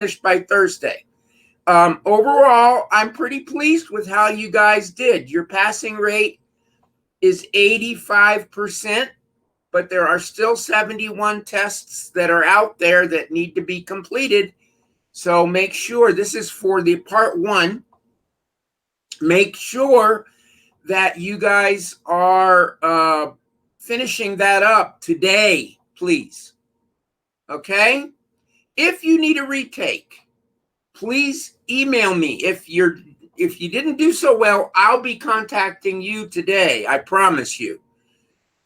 finished by Thursday. Overall, I'm pretty pleased with how you guys did. Your passing rate is 85%, but there are still 71 tests that are out there that need to be completed. So make sure, this is for the part 1. Make sure that you guys are finishing that up today, please. Okay? If you need a retake, please email me. If you didn't do so well, I'll be contacting you today, I promise you,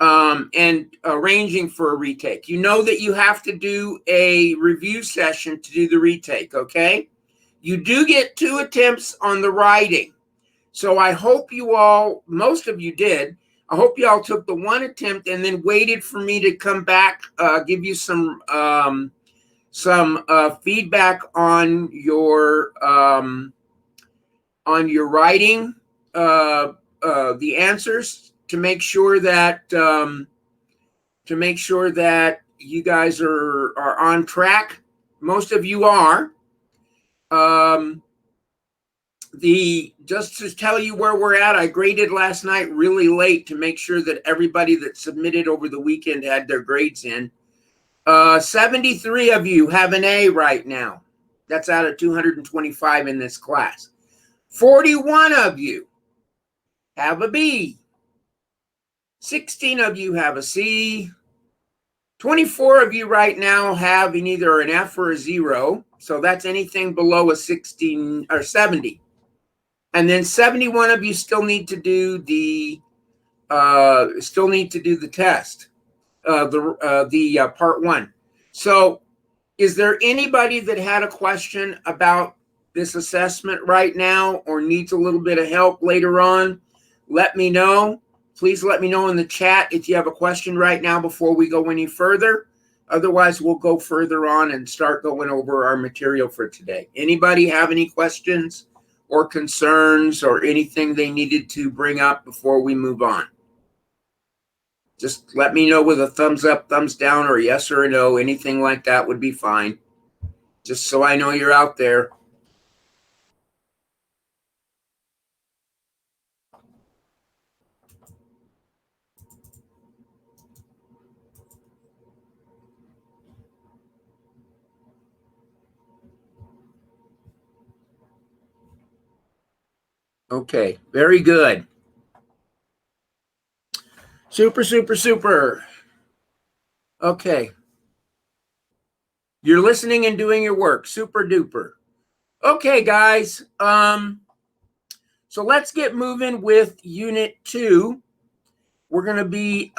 and arranging for a retake. You know that you have to do a review session to do the retake, okay? You do get 2 attempts on the writing. So I hope you all, most of you did, I hope you all took the 1 attempt and then waited for me to come back, give you some feedback on your writing, the answers, to make sure that you guys are on track. Most of you are. Just to tell you where we're at, I graded last night really late to make sure that everybody that submitted over the weekend had their grades in. 73 of you have an A right now. That's out of 225 in this class. 41 of you have a B. 16 of you have a C. 24 of you right now have either an F or a 0. So that's anything below a 16 or 70. And then 71 of you still need to do the test, the part 1. So is there anybody that had a question about this assessment right now or needs a little bit of help later on? Let me know. Please let me know in the chat if you have a question right now before we go any further. Otherwise, we'll go further on and start going over our material for today. Anybody have any questions or concerns or anything they needed to bring up before we move on? Just let me know with a thumbs up, thumbs down, or yes or a no. Anything like that would be fine. Just so I know you're out there. Okay, very good. Super, super, super. Okay. You're listening and doing your work. Super duper. Okay, guys. So let's get moving with Unit 2. We're going to be,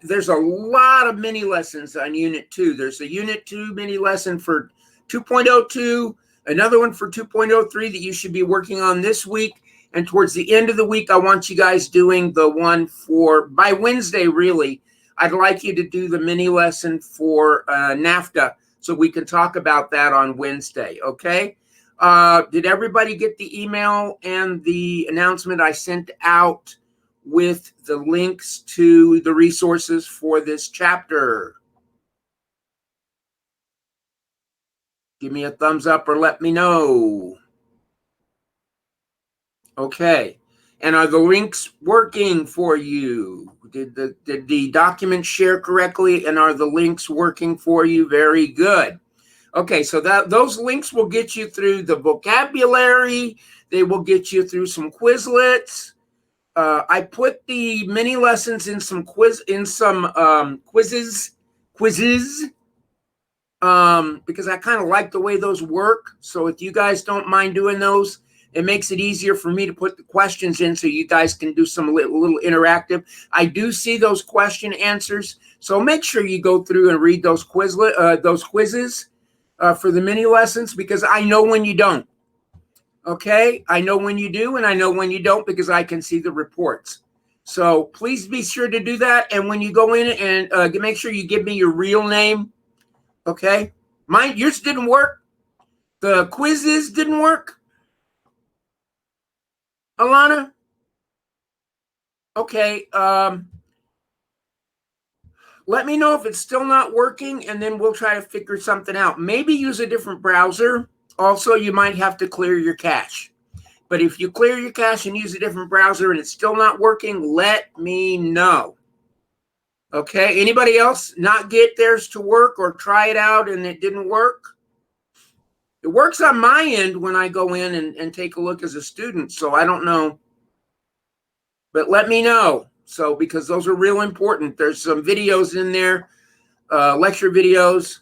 there's a lot of mini lessons on Unit 2. There's a Unit 2 mini lesson for 2.02, another one for 2.03 that you should be working on this week. And towards the end of the week, I want you guys doing the one for, by Wednesday, really, I'd like you to do the mini lesson for NAFTA so we can talk about that on Wednesday, okay? Did everybody get the email and the announcement I sent out with the links to the resources for this chapter? Give me a thumbs up or let me know. Okay. And are the links working for you? Did the document share correctly? And are the links working for you? Very good. Okay, so those links will get you through the vocabulary. They will get you through some Quizlets. I put the mini lessons in some quizzes, because I kind of like the way those work. So if you guys don't mind doing those, it makes it easier for me to put the questions in so you guys can do some little interactive. I do see those question answers, so make sure you go through and read those quizzes for the mini lessons, because I know when you don't. Okay, I know when you do, and I know when you don't, because I can see the reports. So please be sure to do that. And when you go in and make sure you give me your real name. Okay, yours didn't work. The quizzes didn't work. Alana? Okay, let me know if it's still not working, and then we'll try to figure something out. Maybe use a different browser. Also, you might have to clear your cache. But if you clear your cache and use a different browser and it's still not working, let me know. Okay, anybody else not get theirs to work or try it out and it didn't work? It works on my end when I go in and take a look as a student, so I don't know. But let me know. So, because those are real important. There's some videos in there, lecture videos.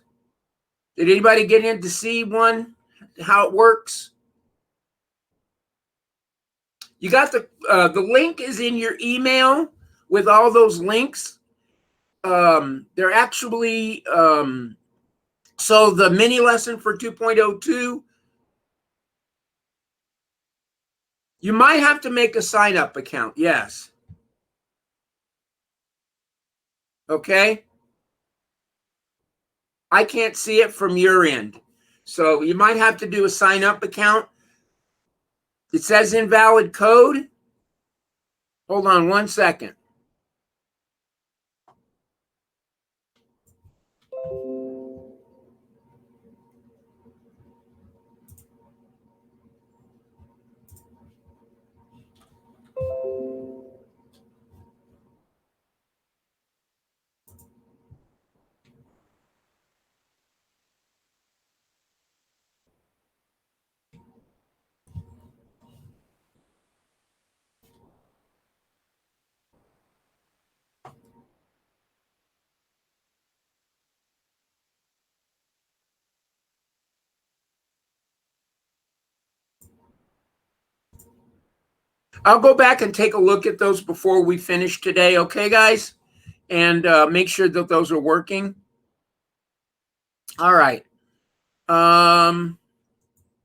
Did anybody get in to see one, how it works? You got the link is in your email with all those links. They're actually, so the mini lesson for 2.02, you might have to make a sign up account. Yes. Okay. I can't see it from your end. So you might have to do a sign up account. It says invalid code. Hold on 1 second. I'll go back and take a look at those before we finish today. Okay, guys? And make sure that those are working. All right.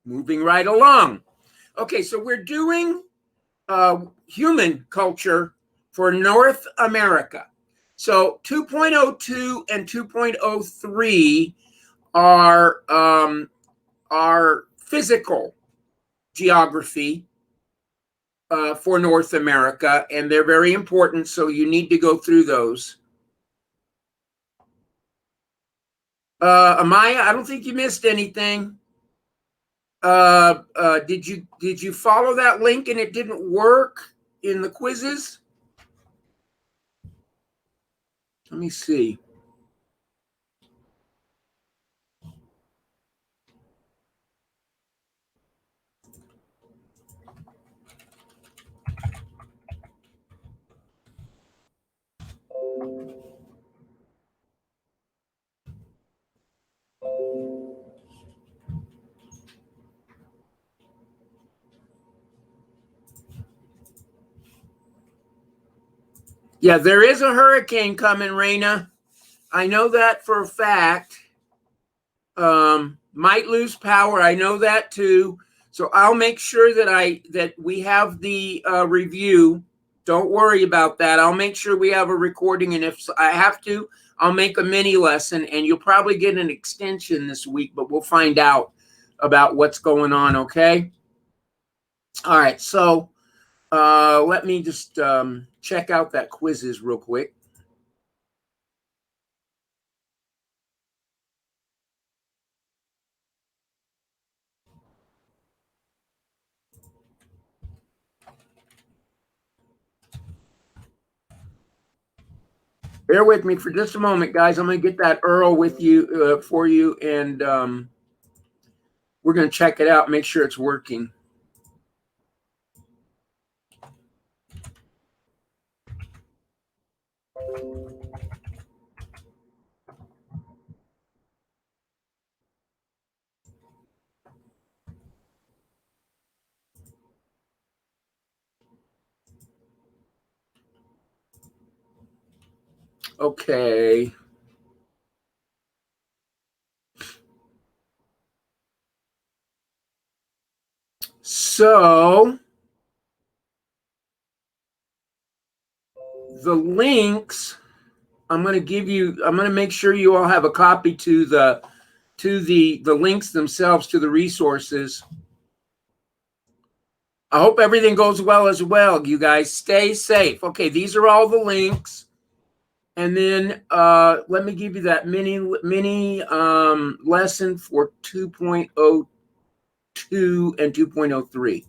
Moving right along. Okay, so we're doing human culture for North America. So 2.02 and 2.03 are physical geography for North America, and they're very important, so you need to go through those. Amaya, I don't think you missed anything. Did you follow that link and it didn't work in the quizzes? Let me see. Yeah, there is a hurricane coming, Raina. I know that for a fact. Might lose power. I know that too. So I'll make sure that we have the review. Don't worry about that. I'll make sure we have a recording, and if I have to, I'll make a mini lesson, and you'll probably get an extension this week, but we'll find out about what's going on, okay? All right, so let me just check out that quizzes real quick. Bear with me for just a moment, guys. I'm going to get that URL with you for you, and we're going to check it out, make sure it's working. Okay. So the links I'm going to give you, I'm going to make sure you all have a copy to the links themselves, to the resources. I hope everything goes well as well. You guys stay safe. Okay, these are all the links. And then let me give you that mini lesson for 2.02. 2.02 and 2.03.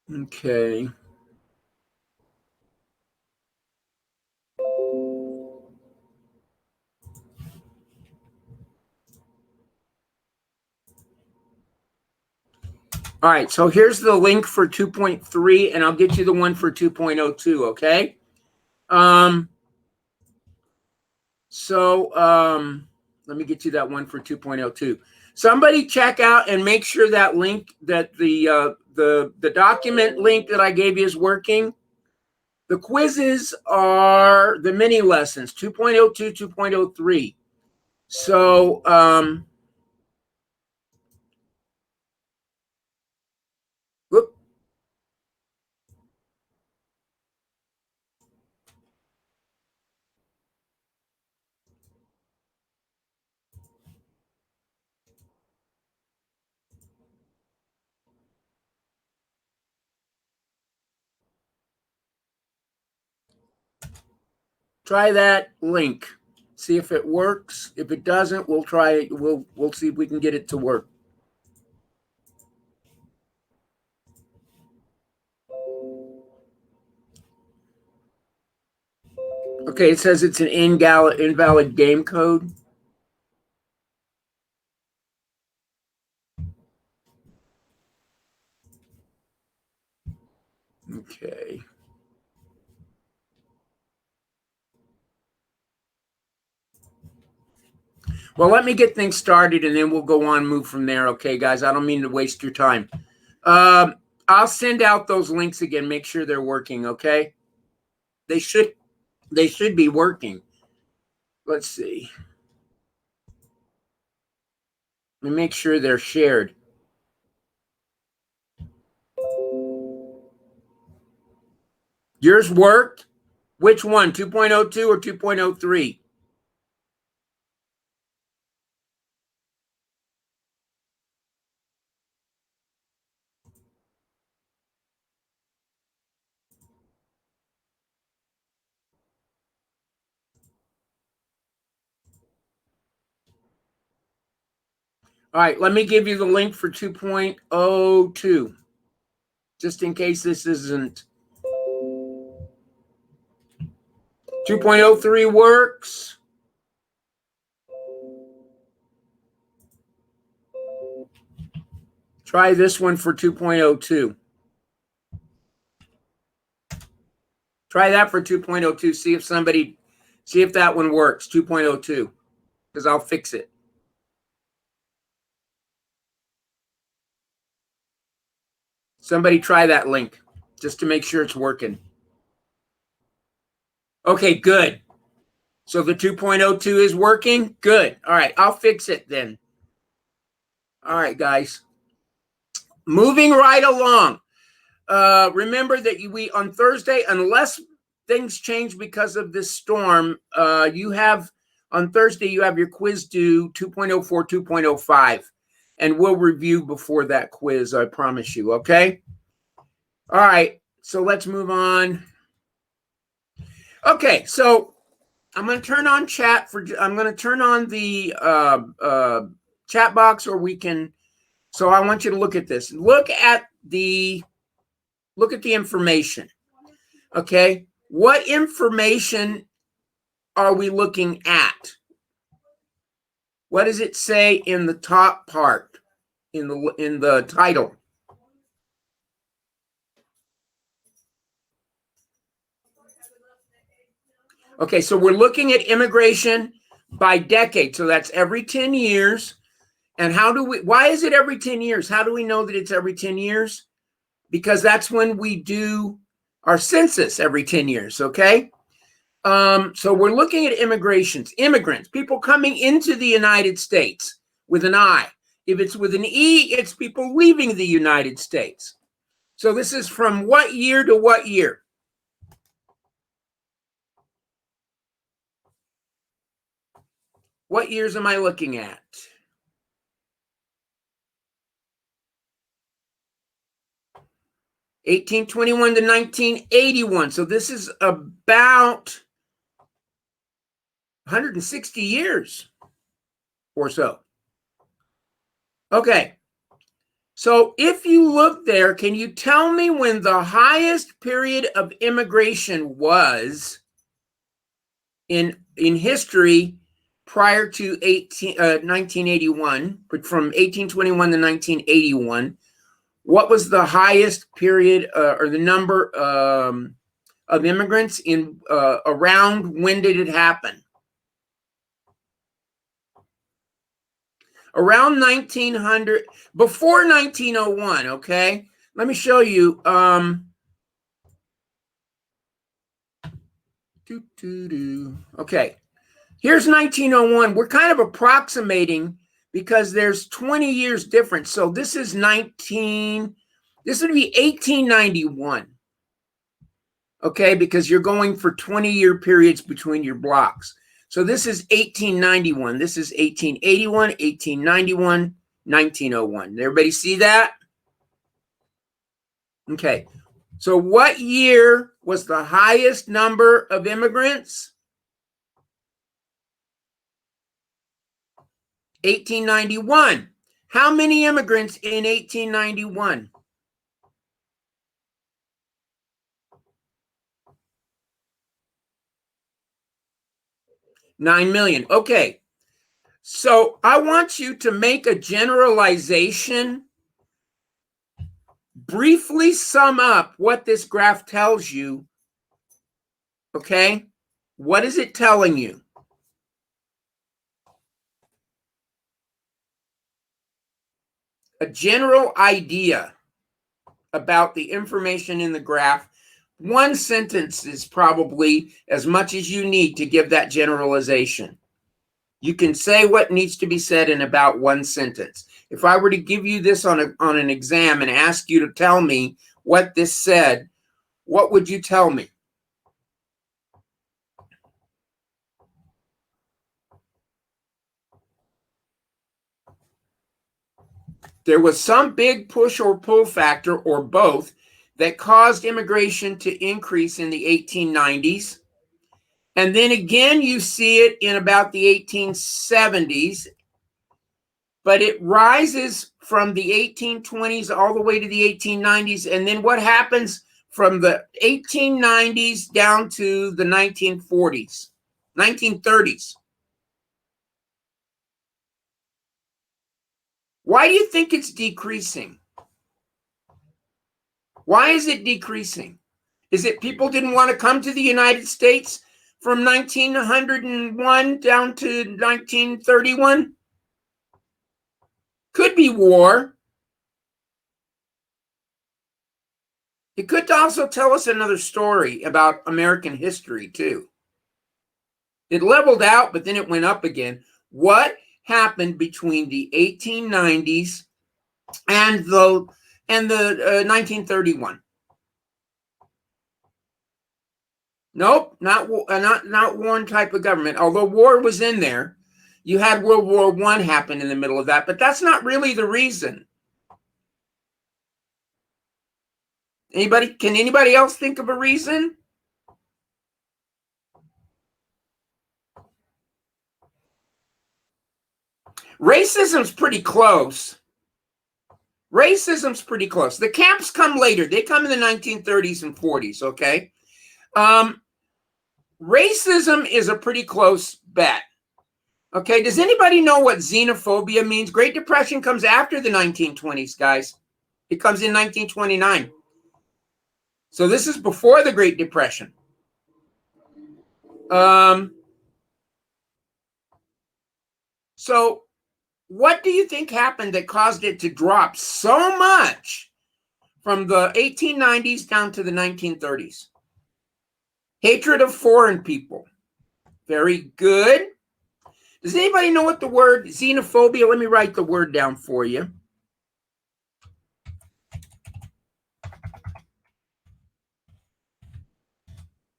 Okay. All right, so here's the link for 2.3, and I'll get you the one for 2.02, okay? Let me get you that one for 2.02. Somebody check out and make sure that link, that the document link that I gave you is working. The quizzes are the mini lessons, 2.02, 2.03. So, whoop. Try that link. See if it works. If it doesn't, we'll try it. We'll see if we can get it to work. Okay, it says it's an invalid game code. Okay. Well, let me get things started and then we'll go on, move from there. Okay, guys, I don't mean to waste your time. I'll send out those links again. Make sure they're working, okay? They should be working. Let's see. Let me make sure they're shared. Yours worked? Which one, 2.02 or 2.03? All right, let me give you the link for 2.02, just in case this isn't. 2.03 works. Try this one for 2.02. Try that for 2.02. See if that one works, 2.02, because I'll fix it. Somebody try that link just to make sure it's working. Okay, good. So the 2.02 is working? Good. All right, I'll fix it then. All right, guys. Moving right along. Remember that we on Thursday, unless things change because of this storm, on Thursday you have your quiz due 2.04, 2.05, and we'll review before that quiz, I promise you, okay? All right, so let's move on. Okay, so I'm going to turn on chat I'm going to turn on the chat box, or we can. So I want you to look at this. Look at the information. Okay, what information are we looking at? What does it say in the top part, in the title? Okay, so we're looking at immigration by decade. So that's every 10 years. And why is it every 10 years? How do we know that it's every 10 years? Because that's when we do our census every 10 years, okay? So we're looking at immigrants, people coming into the United States with an I. If it's with an E, it's people leaving the United States. So this is from what year to what year? What years am I looking at? (1821 to 1981). So this is about 160 years or so. Okay. So if you look there, can you tell me when the highest period of immigration was in history prior to 1981, but from 1821 to 1981? What was the highest period or the number of immigrants in around when did it happen? Around 1900, before 1901, okay? Let me show you. Okay, here's 1901. We're kind of approximating because there's 20 years difference. So this is this would be 1891. Okay, because you're going for 20-year periods between your blocks. So this is 1891. This is 1881, 1891, 1901. Did everybody see that? Okay. So what year was the highest number of immigrants? 1891. How many immigrants in 1891? 9 million. Okay. So I want you to make a generalization. Briefly sum up what this graph tells you. Okay? What is it telling you? A general idea about the information in the graph. One sentence is probably as much as you need to give that generalization. You can say what needs to be said in about one sentence. If I were to give you this on an exam and ask you to tell me what this said, what would you tell me? There was some big push or pull factor or both that caused immigration to increase in the 1890s. And then again, you see it in about the 1870s, but it rises from the 1820s all the way to the 1890s. And then what happens from the 1890s down to the 1940s, 1930s? Why do you think it's decreasing? Why is it decreasing? Is it people didn't want to come to the United States from 1901 down to 1931? Could be war. It could also tell us another story about American history, too. It leveled out, but then it went up again. What happened between the 1890s and the 1931? Nope, not one type of government. Although war was in there, you had World War I happen in the middle of that, but that's not really the reason. Can anybody else think of a reason? Racism's pretty close. Racism's pretty close. The camps come later. They come in the 1930s and 40s, okay? Racism is a pretty close bet. Okay, does anybody know what xenophobia means? Great Depression comes after the 1920s, guys. It comes in 1929. So this is before the Great Depression. So what do you think happened that caused it to drop so much from the 1890s down to the 1930s? Hatred of foreign people. Very good. Does anybody know what the word xenophobia? Let me write the word down for you.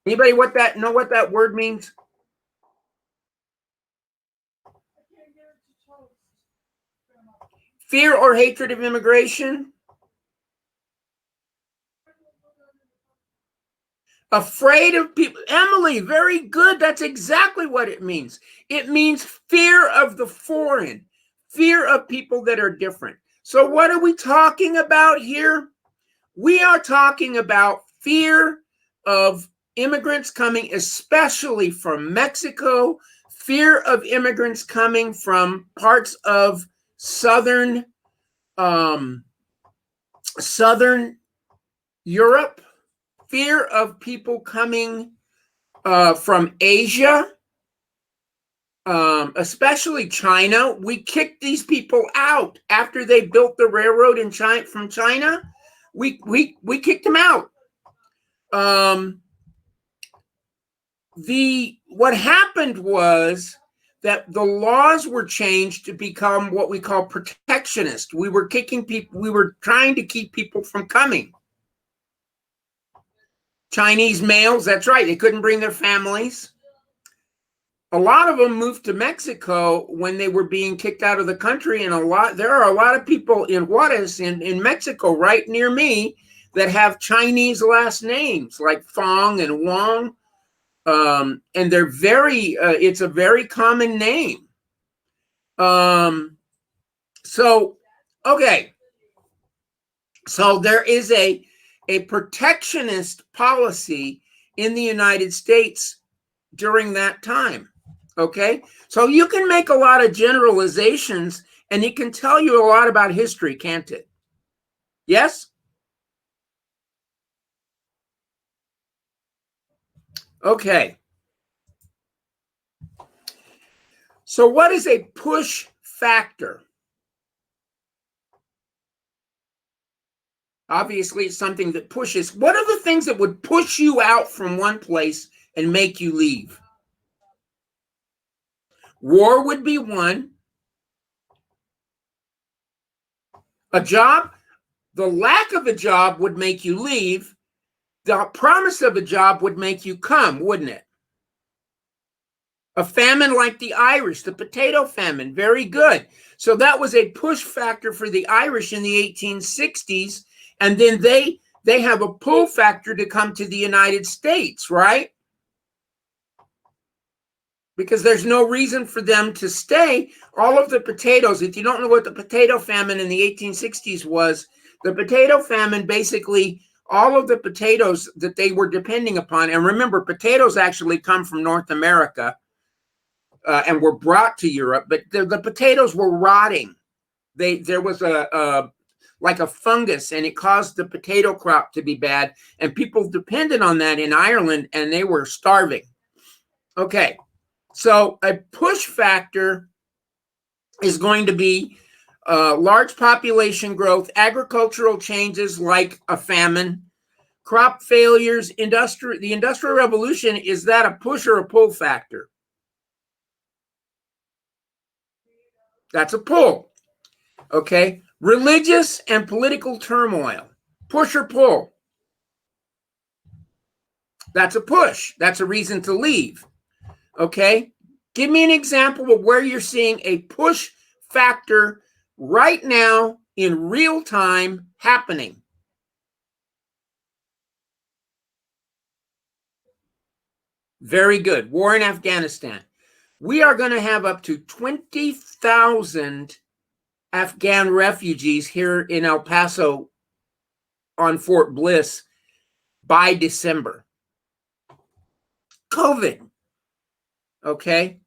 Anybody know what that word means? Fear or hatred of immigration? Afraid of people. Emily, very good. That's exactly what it means. It means fear of the foreign, fear of people that are different. So what are we talking about here? We are talking about fear of immigrants coming, especially from Mexico, fear of immigrants coming from parts of southern Europe, fear of people coming from Asia, especially China. We kicked these people out after they built the railroad in China from China. We kicked them out. What happened was that the laws were changed to become what we call protectionist. We were kicking people. We were trying to keep people from coming. Chinese males, that's right. They couldn't bring their families. A lot of them moved to Mexico when they were being kicked out of the country, and there are a lot of people in Juarez in Mexico, right near me, that have Chinese last names like Fong and Wong, and they're it's a very common name. So there is a protectionist policy in the United States during that time. Okay, so you can make a lot of generalizations, and it can tell you a lot about history, can't it? Yes? Okay. So what is a push factor? Obviously, it's something that pushes. What are the things that would push you out from one place and make you leave? War would be one. A job, the lack of a job would make you leave. The promise of a job would make you come, wouldn't it? A famine like the Irish, the potato famine, very good. So that was a push factor for the Irish in the 1860s. And then they have a pull factor to come to the United States, right? Because there's no reason for them to stay. All of the potatoes, if you don't know what the potato famine in the 1860s was, the potato famine basically, all of the potatoes that they were depending upon, and remember, potatoes actually come from North America and were brought to Europe, but the potatoes were rotting. There was like a fungus, and it caused the potato crop to be bad, and people depended on that in Ireland, and they were starving. Okay. So a push factor is going to be large population growth, agricultural changes like a famine, crop failures, the Industrial Revolution. Is that a push or a pull factor? That's a pull. Okay. Religious and political turmoil, push or pull? That's a push. That's a reason to leave. Okay. Give me an example of where you're seeing a push factor right now in real time happening. Very good. War in Afghanistan. We are going to have up to 20,000 Afghan refugees here in El Paso on Fort Bliss by December. COVID. Okay.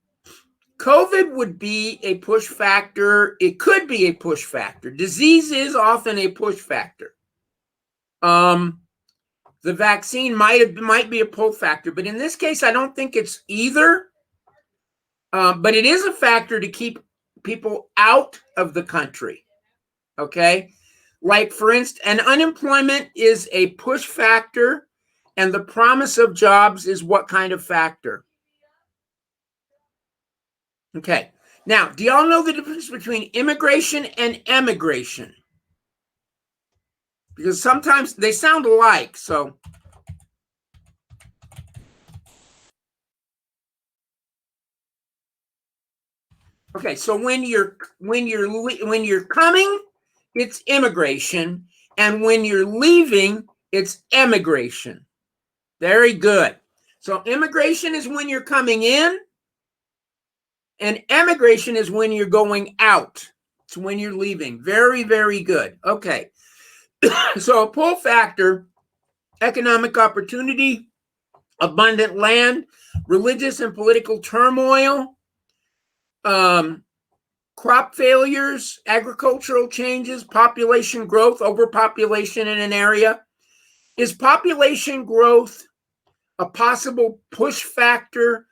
COVID would be a push factor. It could be a push factor. Disease is often a push factor. The vaccine might be a pull factor, but in this case, I don't think it's either. But it is a factor to keep people out of the country. Okay. Like, for instance, and unemployment is a push factor, and the promise of jobs is what kind of factor? Okay. Now, do y'all know the difference between immigration and emigration? Because sometimes they sound alike. So, Okay, so when you're coming, it's immigration, and when you're leaving, it's emigration. Very good. So immigration is when you're coming in, and emigration is when you're going out. It's when you're leaving. Very, very good. Okay. So a pull factor: economic opportunity, abundant land, religious and political turmoil, crop failures, agricultural changes, population growth, overpopulation in an area. Is population growth a possible push factor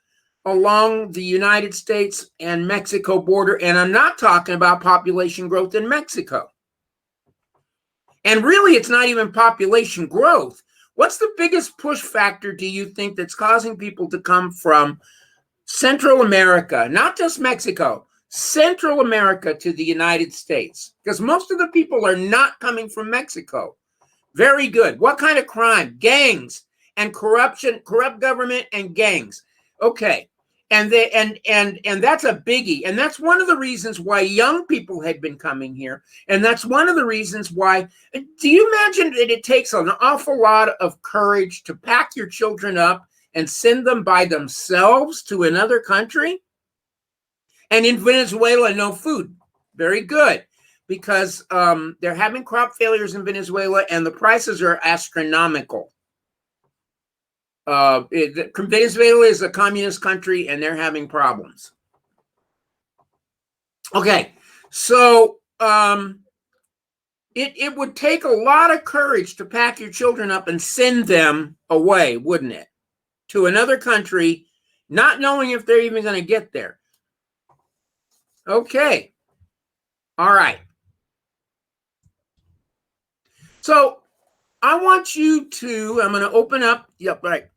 along the United States and Mexico border? And I'm not talking about population growth in Mexico. And really, it's not even population growth. What's the biggest push factor, do you think, that's causing people to come from Central America, not just Mexico, Central America to the United States? Because most of the people are not coming from Mexico. Very good. What kind of crime? Gangs and corruption, corrupt government and gangs. Okay. And that's a biggie. And that's one of the reasons why young people had been coming here. And that's one of the reasons why. Do you imagine that it takes an awful lot of courage to pack your children up and send them by themselves to another country? And in Venezuela, no food. Very good. Because they're having crop failures in Venezuela, and the prices are astronomical. Venezuela is a communist country, and they're having problems. Okay, so it would take a lot of courage to pack your children up and send them away, wouldn't it? To another country, not knowing if they're even going to get there. Okay. All right. So I want you to, I'm going to open up. Yep, right.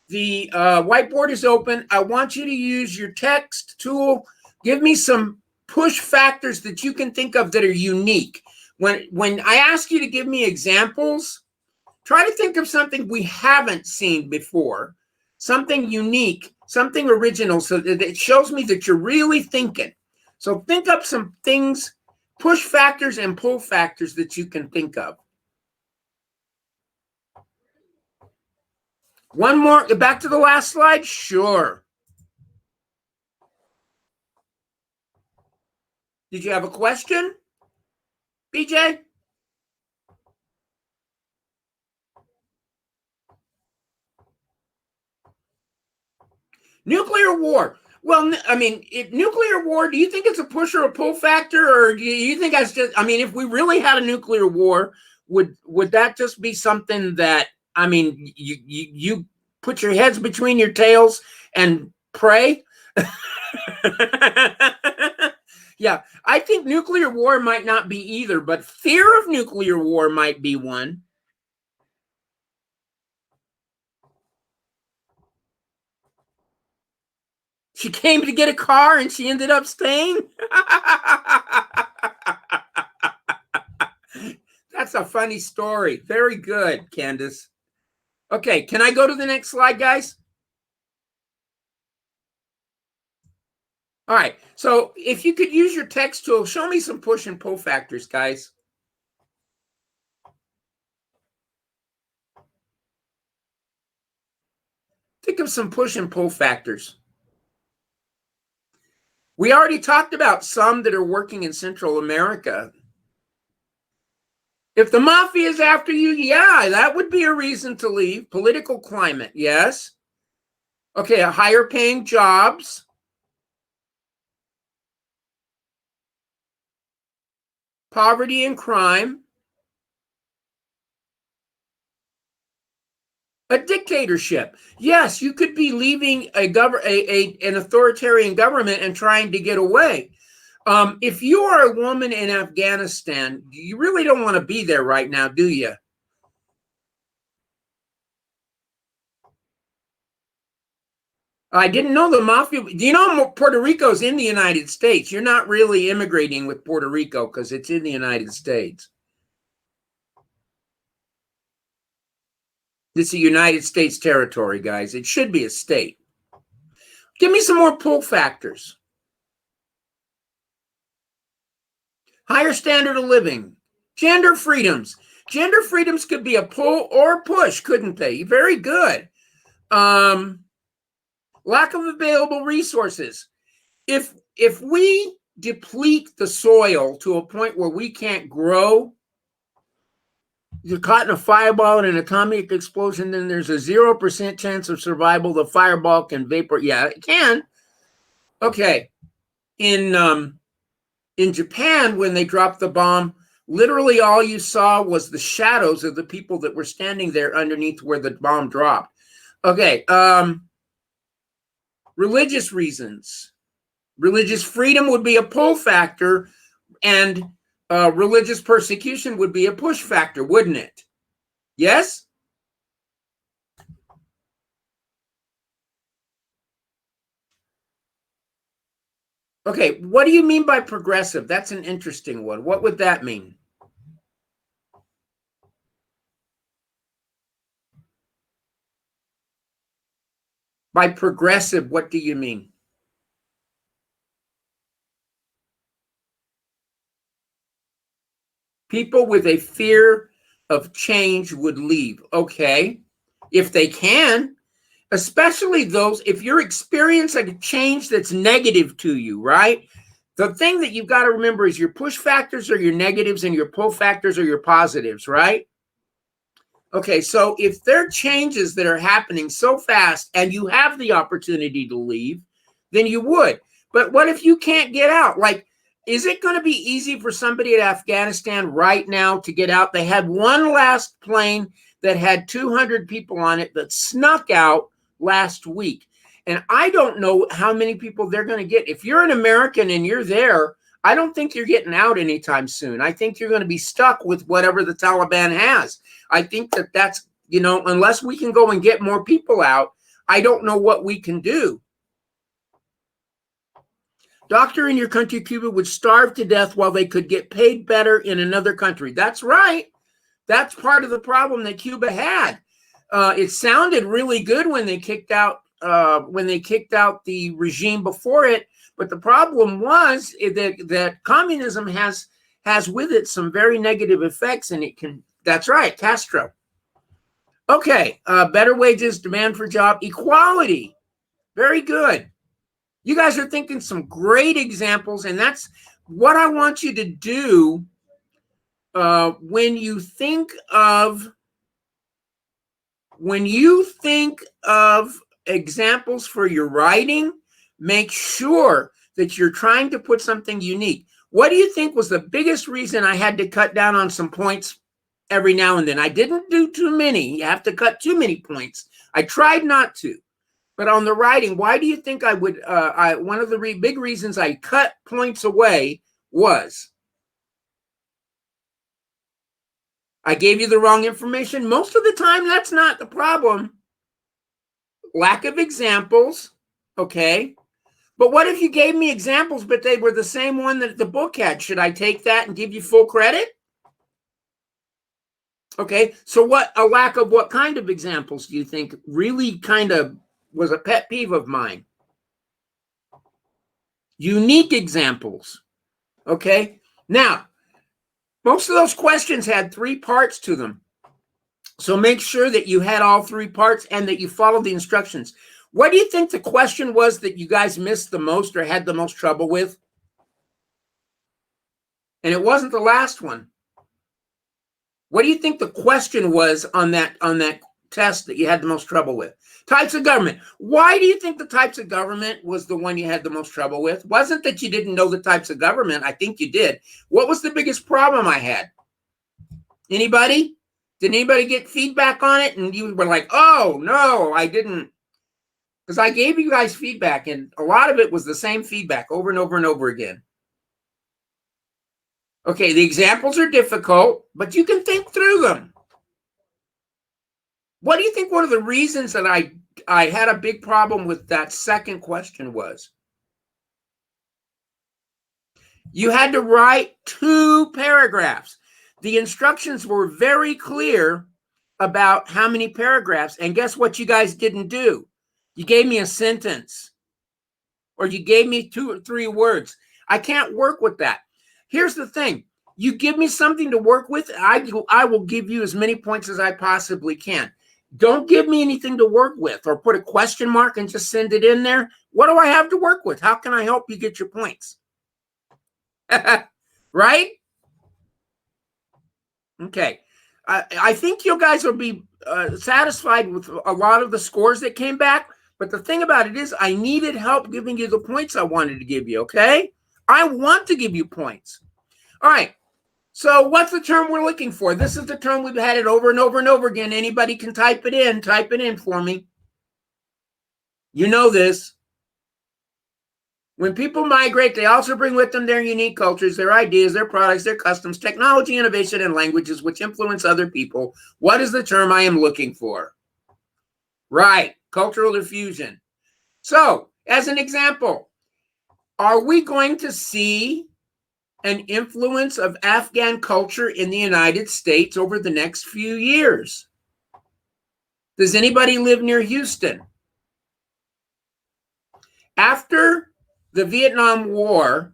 The whiteboard is open. I want you to use your text tool. Give me some push factors that you can think of that are unique. When I ask you to give me examples, try to think of something we haven't seen before, something unique, something original, so that it shows me that you're really thinking. So think up some things, push factors and pull factors that you can think of. One more, back to the last slide? Sure. Did you have a question, BJ? Nuclear war. Well, I mean, nuclear war, do you think it's a push or a pull factor? Or do you think that's just, I mean, if we really had a nuclear war, would that just be something that, I mean, you put your heads between your tails and pray? Yeah, I think nuclear war might not be either, but fear of nuclear war might be one. She came to get a car and she ended up staying. That's a funny story. Very good, Candace. Okay, can I go to the next slide, guys? All right, so if you could use your text tool, show me some push and pull factors, guys. Think of some push and pull factors. We already talked about some that are working in Central America. If the mafia is after you, yeah, that would be a reason to leave. Political climate, yes. Okay, higher paying jobs. Poverty and crime. A dictatorship. Yes, you could be leaving an authoritarian government and trying to get away. If you are a woman in Afghanistan, you really don't want to be there right now, do you? I didn't know the mafia. Do you know Puerto Rico's in the United States? You're not really immigrating with Puerto Rico because it's in the United States. It's a United States territory, guys. It should be a state. Give me some more pull factors. Higher standard of living. Gender freedoms. Gender freedoms could be a pull or a push, couldn't they? Very good. Lack of available resources. If we deplete the soil to a point where we can't grow, you're caught in a fireball and an atomic explosion, then there's a 0% chance of survival. The fireball can vapor. Yeah, it can. Okay. In Japan, when they dropped the bomb, literally all you saw was the shadows of the people that were standing there underneath where the bomb dropped. Okay. Religious reasons. Religious freedom would be a pull factor, and religious persecution would be a push factor, wouldn't it? Yes? Okay, what do you mean by progressive? That's an interesting one. What would that mean? By progressive, what do you mean? People with a fear of change would leave. Okay, if they can, especially those, if you're experiencing a change that's negative to you, right? The thing that you've got to remember is your push factors are your negatives and your pull factors are your positives, right? Okay, so if there are changes that are happening so fast and you have the opportunity to leave, then you would. But what if you can't get out? Like, is it going to be easy for somebody at Afghanistan right now to get out? They had one last plane that had 200 people on it that snuck out last week. And I don't know how many people they're going to get. If you're an American and you're there, I don't think you're getting out anytime soon. I think you're going to be stuck with whatever the Taliban has. I think that's, unless we can go and get more people out, I don't know what we can do. Doctor in your country, Cuba, would starve to death while they could get paid better in another country. That's right. That's part of the problem that Cuba had. It sounded really good when they kicked out the regime before it, but the problem was that communism has with it some very negative effects, and it can. That's right, Castro. Okay, better wages, demand for job, equality. Very good. You guys are thinking some great examples, and that's what I want you to do when you think of examples for your writing. Make sure that you're trying to put something unique. What do you think was the biggest reason I had to cut down on some points every now and then? I didn't do too many. You have to cut too many points. I tried not to. But on the writing, why do you think I would? One of the big reasons I cut points away was I gave you the wrong information. Most of the time, that's not the problem. Lack of examples, okay? But what if you gave me examples, but they were the same one that the book had? Should I take that and give you full credit? Okay, so a lack of what kind of examples do you think really kind of was a pet peeve of mine? Unique examples, okay? Now, most of those questions had 3 parts to them. So make sure that you had all 3 parts and that you followed the instructions. What do you think the question was that you guys missed the most or had the most trouble with? And it wasn't the last one. What do you think the question was on that test that you had the most trouble with? Types of government. Why do you think the types of government was the one you had the most trouble with? Wasn't that you didn't know the types of government. I think you did. What was the biggest problem I had? Anybody? Did anybody get feedback on it? And you were like, oh, no, I didn't. Because I gave you guys feedback, and a lot of it was the same feedback over and over and over again. Okay, the examples are difficult, but you can think through them. What do you think one of the reasons that I had a big problem with that second question was? You had to write 2 paragraphs. The instructions were very clear about how many paragraphs, and guess what you guys didn't do? You gave me a sentence, or you gave me 2 or 3 words. I can't work with that. here's the thing. You give me something to work with, I will give you as many points as I possibly can. Don't give me anything to work with or put a question mark and just send it in there. What do I have to work with? How can I help you get your points? Right? Okay. I think you guys will be satisfied with a lot of the scores that came back. But the thing about it is I needed help giving you the points I wanted to give you, okay? I want to give you points. All right. So what's the term we're looking for? This is the term we've had it over and over and over again. Anybody can type it in. Type it in for me. You know this. When people migrate, they also bring with them their unique cultures, their ideas, their products, their customs, technology, innovation, and languages which influence other people. What is the term I am looking for? Right, cultural diffusion. So, as an example, are we going to see an influence of Afghan culture in the United States over the next few years? Does anybody live near Houston? After the Vietnam War,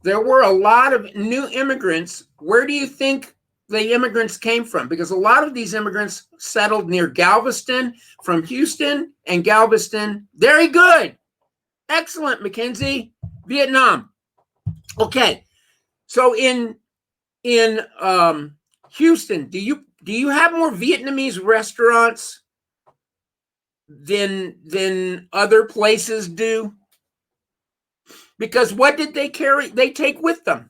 there were a lot of new immigrants. Where do you think the immigrants came from? Because a lot of these immigrants settled near Galveston, from Houston and Galveston. Very good. Excellent, Mackenzie. Vietnam. Okay. So in Houston, do you have more Vietnamese restaurants than other places do? Because what did they carry? They take with them.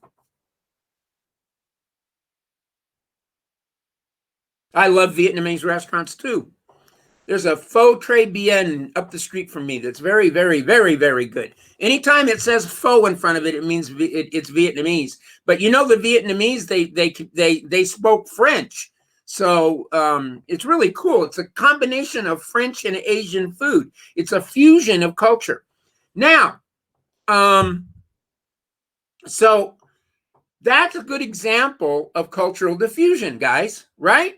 I love Vietnamese restaurants too. There's a Pho Tre Bien up the street from me that's very, very, very, very good. Anytime it says pho in front of it, it means it's Vietnamese. But you know, the Vietnamese, they spoke French. So it's really cool. It's a combination of French and Asian food. It's a fusion of culture. Now, so that's a good example of cultural diffusion, guys, right?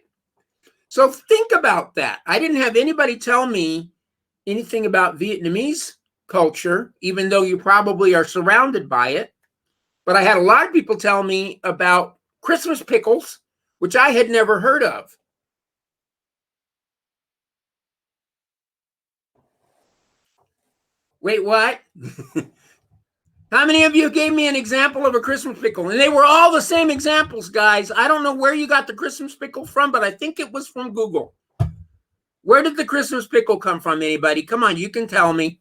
So think about that. I didn't have anybody tell me anything about Vietnamese culture, even though you probably are surrounded by it. But I had a lot of people tell me about Christmas pickles, which I had never heard of. Wait, what? How many of you gave me an example of a Christmas pickle? And they were all the same examples, guys. I don't know where you got the Christmas pickle from, but I think it was from Google. Where did the Christmas pickle come from, anybody? Come on, you can tell me.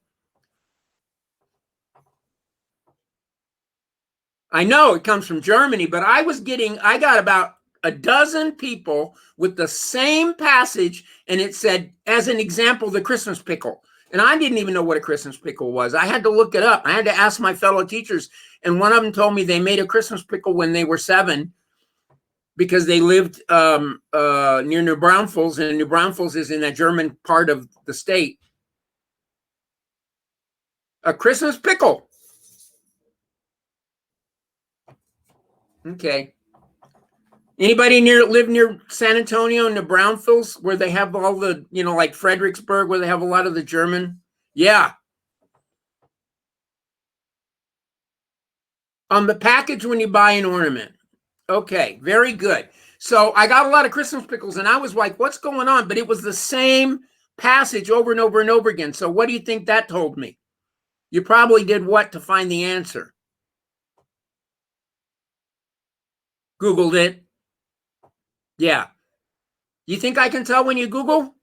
I know it comes from Germany, but I got about a dozen people with the same passage, and it said, as an example, the Christmas pickle. And I didn't even know what a Christmas pickle was. I had to look it up. I had to ask my fellow teachers. And one of them told me they made a Christmas pickle when they were 7 because they lived near New Braunfels, and New Braunfels is in that German part of the state. A Christmas pickle. Okay. Anybody live near San Antonio, New Braunfels, where they have all the, like Fredericksburg, where they have a lot of the German? Yeah. On the package when you buy an ornament. Okay, very good. So I got a lot of Christmas pickles, and I was like, what's going on? But it was the same passage over and over and over again. So what do you think that told me? You probably did what to find the answer? Googled it. Yeah. You think I can tell when you Google?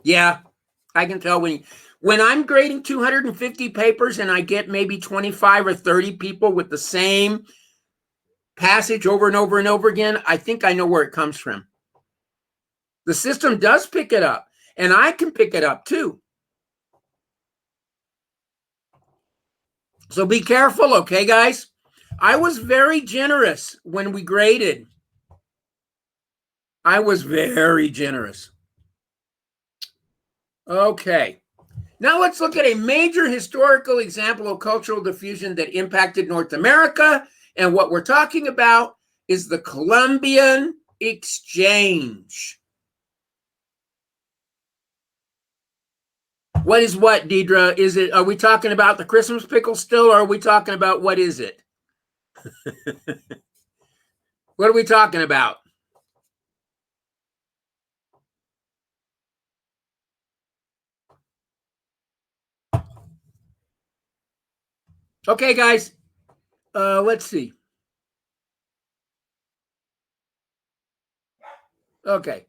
Yeah, I can tell when I'm grading 250 papers and I get maybe 25 or 30 people with the same passage over and over and over again, I think I know where it comes from. The system does pick it up, and I can pick it up too. So be careful, okay, guys? I was very generous when we graded. I was very generous. Okay. Now let's look at a major historical example of cultural diffusion that impacted North America. And what we're talking about is the Colombian Exchange. What is what, Deidre? Is it? Are we talking about the Christmas pickle still, or are we talking about what is it? What are we talking about? Okay, guys. Let's see. Okay.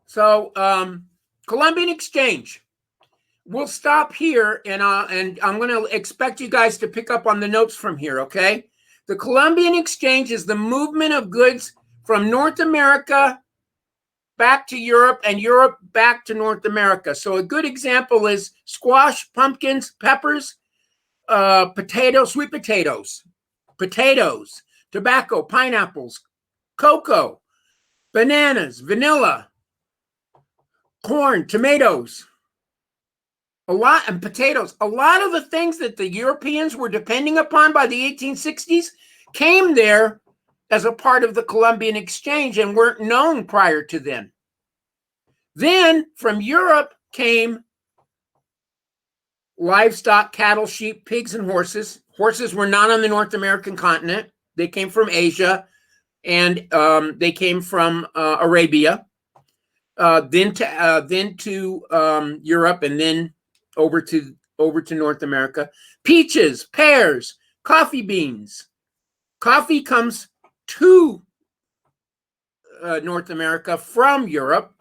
So, Colombian Exchange. We'll stop here, and I'm going to expect you guys to pick up on the notes from here, okay? The Colombian Exchange is the movement of goods from North America back to Europe and Europe back to North America. So a good example is squash, pumpkins, peppers, potatoes, sweet potatoes, tobacco, pineapples, cocoa, bananas, vanilla, corn, tomatoes, and potatoes. A lot of the things that the Europeans were depending upon by the 1860s came there as a part of the Colombian Exchange and weren't known prior to then. Then from Europe came livestock, cattle, sheep, pigs, and horses. Horses were not on the North American continent. They came from Asia, and they came from Arabia, then to Europe, and then over to North America. Peaches, pears, coffee beans. Coffee comes to North America from Europe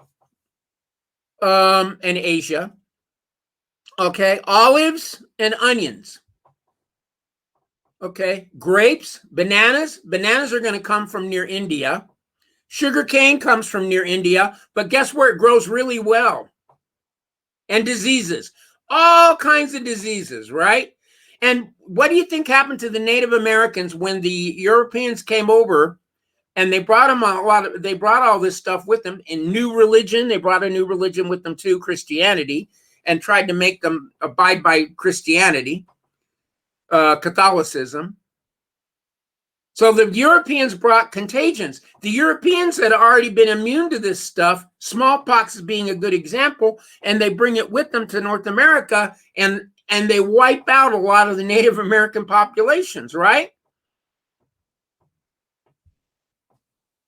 and Asia. Okay, olives and onions. Okay, grapes, bananas. Bananas are going to come from near India. Sugarcane comes from near India, but guess where it grows really well? And diseases, all kinds of diseases, right? And what do you think happened to the Native Americans when the Europeans came over and they brought them they brought all this stuff with them in new religion. They brought a new religion with them too, Christianity, and tried to make them abide by Christianity, Catholicism. So the Europeans brought contagions. The Europeans had already been immune to this stuff, smallpox being a good example, and they bring it with them to North America, and they wipe out a lot of the Native American populations, right?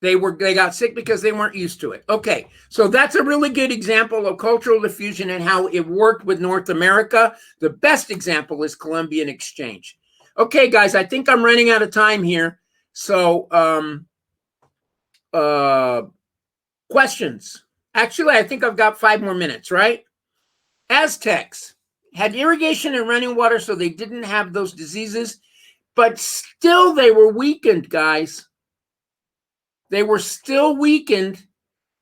They got sick because they weren't used to it. Okay, so that's a really good example of cultural diffusion and how it worked with North America. The best example is Colombian Exchange. Okay, guys, I think I'm running out of time here. So, questions? Actually, I think I've got 5 more minutes, right? Aztecs had irrigation and running water, so they didn't have those diseases, but still they were weakened, guys. They were still weakened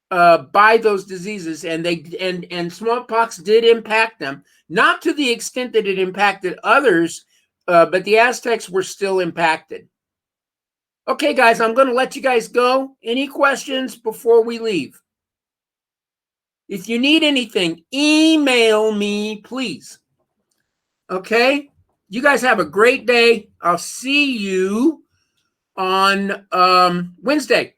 by those diseases, and smallpox did impact them, not to the extent that it impacted others, but the Aztecs were still impacted. Okay, guys, I'm going to let you guys go. Any questions before we leave? If you need anything, email me, please. Okay? You guys have a great day. I'll see you on Wednesday.